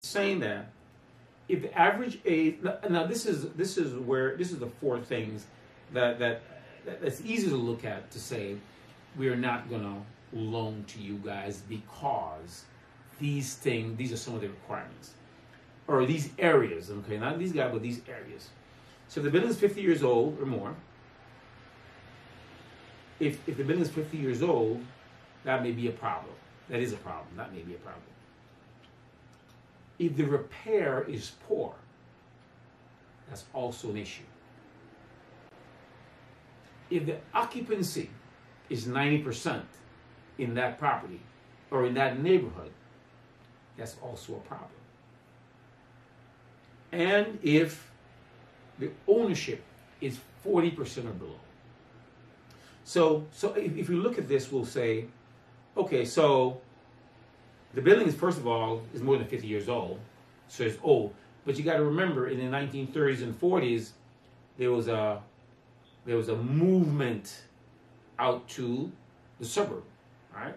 saying that if the average age, now this is the four things that's easy to look at to say we are not going to loan to you guys because these are some of the requirements, or these areas, okay, not these guys, but these areas. So if the building is 50 years old or more, if the building is 50 years old, that may be a problem. That is a problem. That may be a problem. If the repair is poor, that's also an issue. If the occupancy is 90% in that property or in that neighborhood, that's also a problem. And if the ownership is 40% or below. So if you look at this, we'll say, okay, so the building is, first of all, is more than 50 years old, so it's old. But you got to remember, in the 1930s and 40s, there was a movement out to the suburb, right?